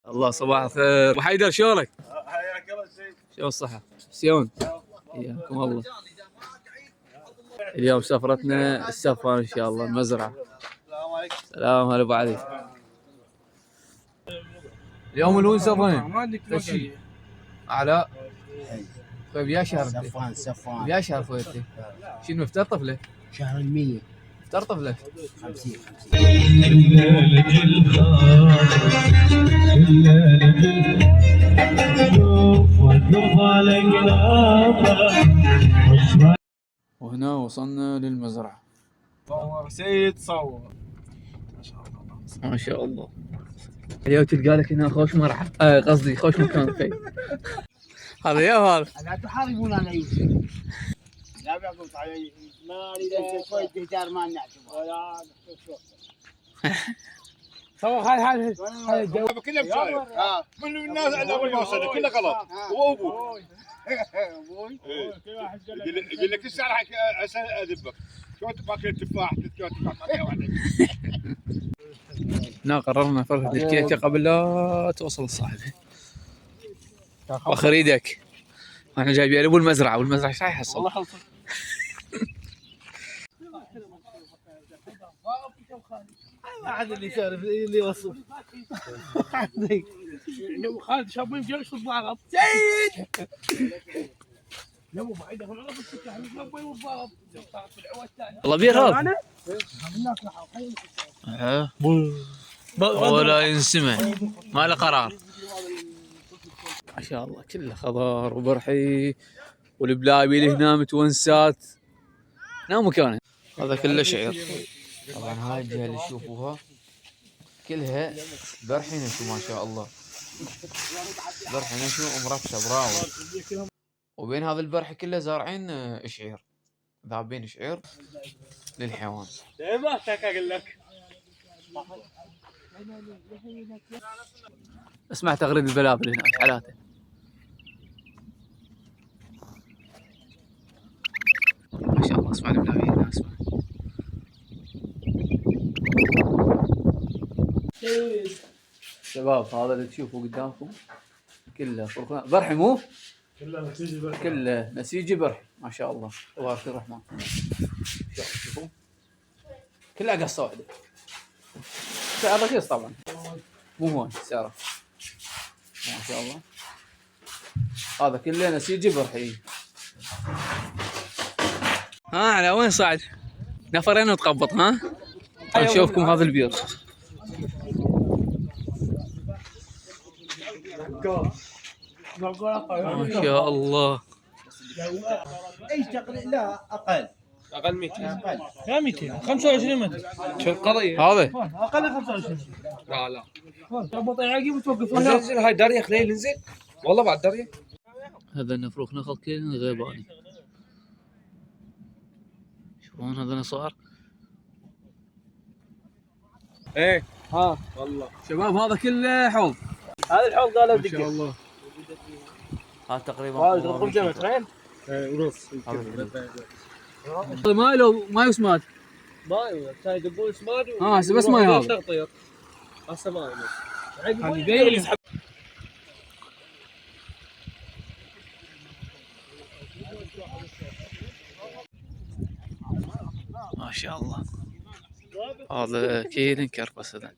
الله صباح الخير ابو حيدر، شلونك؟ حياك الله سيد. شلون الصحة؟ شلون؟ حياكم الله. اليوم سفرتنا السفرة ان شاء الله المزرعة. السلام عليكم. سلام هلا ابو علي. اليوم الوين سفرين؟ خشي علاء طيب يا شهر صفان يا شهر خويتي شنو افطر طفله؟ شهر 100 افطر طفله 50 وهنا وصلنا للمزرعة. صور سيد صور. ما شاء الله. ما شاء الله. اليوم تلقى لك هنا خوش مرعى، قصدي خوش مكان في. هذا يا هذا. لا تحاربون على يوسف. لا بيعقوب علي ما اريد شويه تهجار ما نعتبر ولا صور هاي كله بشايف. من الناس اول ما وصلنا كله غلط. هو ابوي. ابوي. يقول لك الساعه راح اذبك. شلون تاكل تفاح؟ شلون تفاح؟ هنا قررنا فرخة الكيكة قبل لا توصل الصاحبة. واخر ايدك. احنا جايبين ابو المزرعة، والمزرعة ايش راح يحصل؟ والله خلصت. ما عاد اللي يعرف اللي يوصف. خالد شابين في يشرب ضغط. سيد. يابا بعيد هون على بس يعني شابين والضغط. والله بيرهب. ولا ينسمع، ما له قرار. ما شاء الله كله خضار وبرحي، والبلايبي اللي هنا متونسات. هنا مكانه. هذا كله شعير. طبعا هاي الجهه اللي تشوفوها كلها برحي نشو ما شاء الله. برحي نشو ومركشه براو. وبين هذا البرحي كله زارعين شعير، ذابين شعير للحيوان. ما اقول لك. اسمع تغريد البلابل هنا حالاته. ما شاء الله اسمع البلابل هنا اسمع. شباب هذا اللي تشوفوه قدامكم كله فرخان برحي، مو؟ كله نسيجي برحي. كله نسيجي برحي ما شاء الله تبارك الرحمن. شوفوا كلها قصه واحده. سعر رخيص طبعا، مو هون سعره ما شاء الله. هذا كله نسيجي برحي. ها على وين صعد؟ نفرين وتقبط. ها نشوفكم هذا البير. ما شاء الله. ايش تقريبا لا اقل 200. لا 200 25 متر. شو القضية؟ هذا اقل 25. لا تربط عقب وتوقف ننزل هاي درية، خلينا ننزل والله بعد درية. هذا النفروخ نخل كله غيباني. شوفون هذا نصار. ايه ها والله شباب هذا كله حوض. هذا الحوض قالوا ما شاء دقه. الله. هذا تقريبا هذا تقرب مترين ونص. هذا ماي لو ماي وسماد. ماي يدبون سماد. هسه بس ماي هذا. تغطير هسه ماي هذه ما شاء الله. هذا اكيد انكرفس هذا.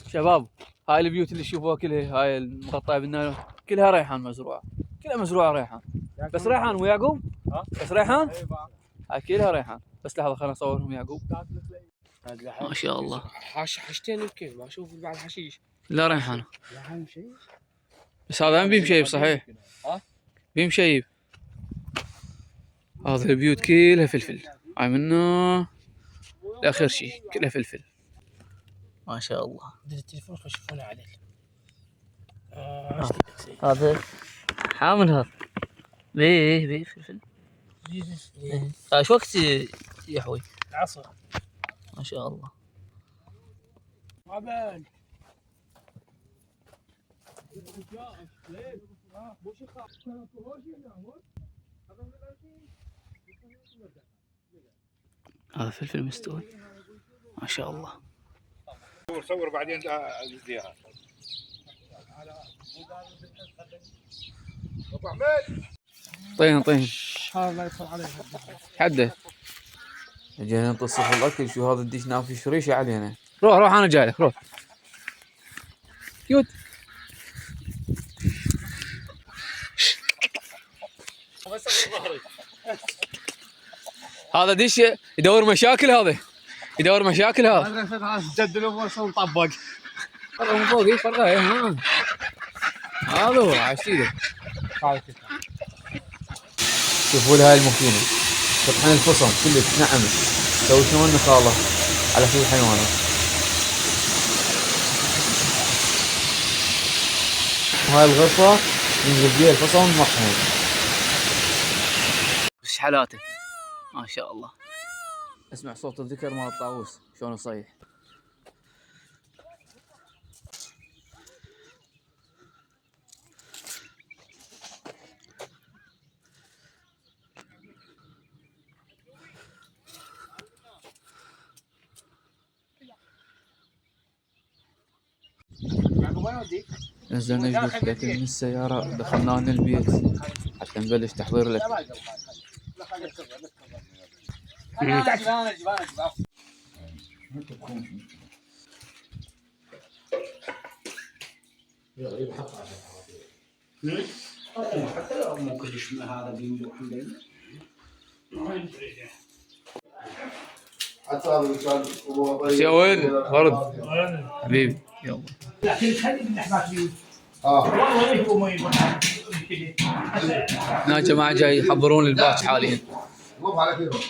شباب هاي البيوت اللي تشوفوها كلها هاي المغطاه بالنايلون كلها ريحان مزروعه، كلها مزروعه ريحان. بس ريحان مو يعقوب؟ بس ريحان؟ هاي كلها ريحان. بس لحظه خلينا نصورهم يعقوب. ما شاء الله. حشتين يمكن ما اشوف بعد حشيش. لا ريحان. بس هذا بيه مشيب صحيح؟ بيه مشيب. هذه البيوت كلها فلفل، هاي منه لاخر شيء كلها فلفل. ما شاء الله. التليفون خشفونا عليه. هذا حامل هذا. بيه فلفل. ايش وقت يحوي؟ العصر. ما شاء الله. عبان. هذا فلفل مستوي ما شاء الله. صور بعدين اديها. ابو حميد طين حده جينا نطصف الاكل. شو هذا الديش نافي شريشه علينا. روح انا جاي لك. روح كيوت. هذا ديش يدور مشاكل. هذا يدور مشاكل. هذا جد الامور سوى طبق. فرقه من فوق. فرقه ها. هذا هو عشيده. شوفوا لي هاي الماكينه تطحن الفصم كلش نعمه. تسوي شلون نخاله على شي الحيوانات. وهاي الغرفه ينزل فيها الفصم المطحون. وش حالاته ما شاء الله. اسمع صوت الذكر مال الطاووس شلون يصيح. نزلنا جبت الاكل من السيارة دخلنا لنا البيت حتى نبلش تحضير الاكل. حتى لو مو كلش هذا بيمدح عندنا. يا وين ورد حبيبي يلا. لكن خلي من احباب هنا جماعة جاي يحضرون الباتش حاليا. مو على كيفك.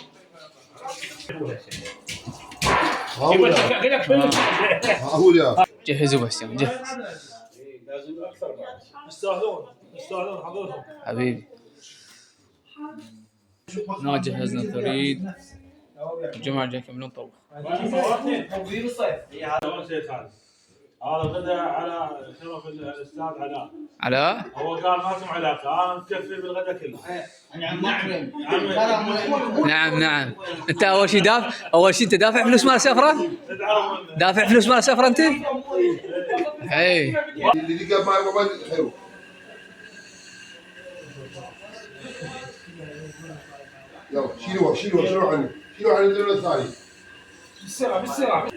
اقول يا جهزوا بس يعني جهز. يستاهلون حضرتهم حبيبي. هنا جهزنا الثريد. الجماعة جاي يكملون طبخ. هذا غدا على شرف الاستاذ علاء. علاء؟ هو قال ما اسم علاقه انا مكفي بالغدا كله. نعم. انت اول شيء انت دافع فلوس مال سفره؟ دافع فلوس مال سفره انت؟ اي اللي قال ما حلو. يلا شيلوا عن الدولة الثانية. بالسرعه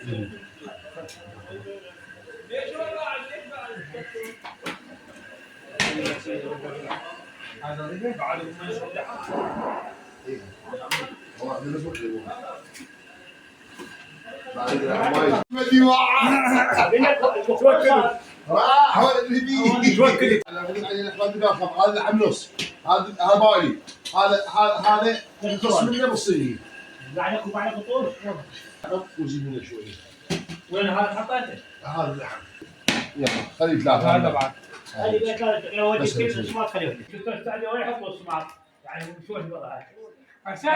هذا حملوس. هذا بالي. هذا نقص منه بالصيني. عليكم طول. وزيد منه شوي. وين هذا حطيته؟ هذا اللحم. يلا خلي ثلاثة. هذا بعد. هذه كانت لو ودي كل السماط خليه. شفت الثاني وين يحطوا السماط؟ يعني شو الوضع؟ عشان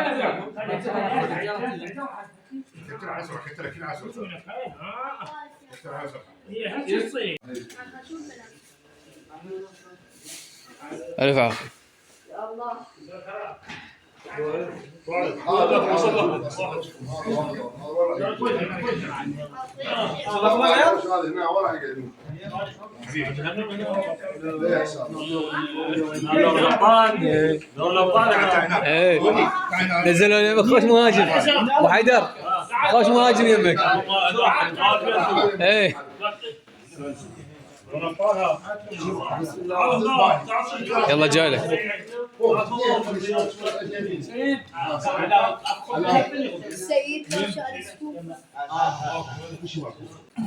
الف عافية. نزلوا يمك خوش مهاجم ابو حيدر. خوش مهاجم يمك. ايه يلا جاي لك.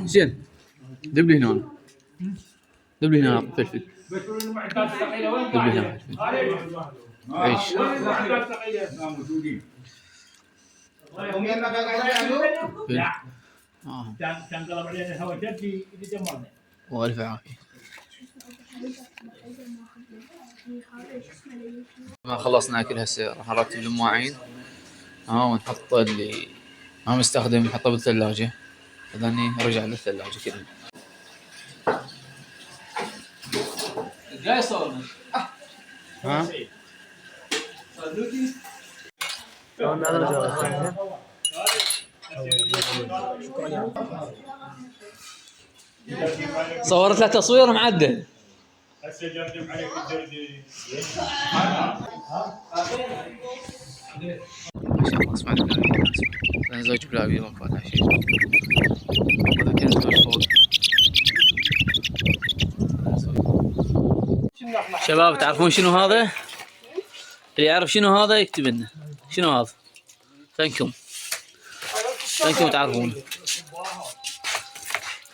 زين دب لي هنا. فلفل. دب لي هنا فلفل. عيش. تنقلب علينا الهواء جدي اللي دمرنا. والف عافية. ما خلصنا اكل هسه راح نرتب المواعين ونحط اللي ما مستخدم نحطه بالثلاجة. اذني رجع للثلاجة كذا. جاي صورنا. ها صورت له تصوير معدل. هسه جردم عليك الجردي. ما شاء الله اسمع البلاوي. انا زوج بلاوي وقفات على شيء. هذا كنز مشهور. شباب تعرفون شنو هذا؟ اللي يعرف شنو هذا يكتب لنا. شنو هذا؟ فينكم تعرفون.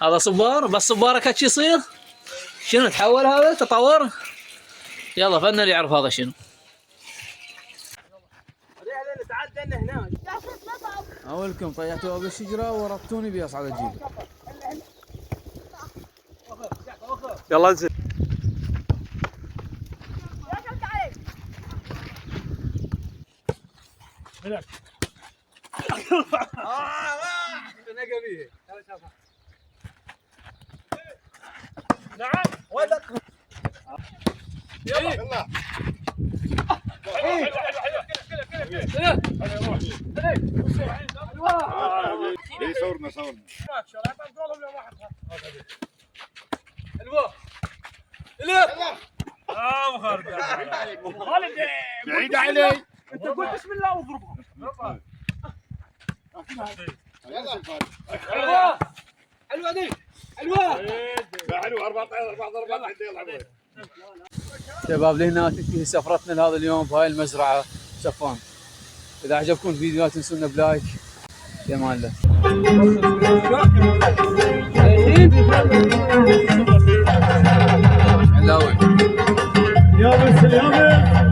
هذا صبار، بس صبارة كاتش يصير؟ شنو تحول هذا تطور؟ يلا فن اللي يعرف هذا شنو. اولكم طيحتوها بالشجرة وربطوني بأصعد الجيل. يلا انزل. نعم ولد. يلا يلا. صورنا بعيد علي. انت قول بسم الله واضربهم. حلوه حلوه دي حلوه. حلو 4 ضربات يلا. شباب لهنا تنتهي سفرتنا لهذا اليوم بهاي المزرعة شفان. إذا عجبكم الفيديو لا تنسونا بلايك. في امان الله. يا بس اليوم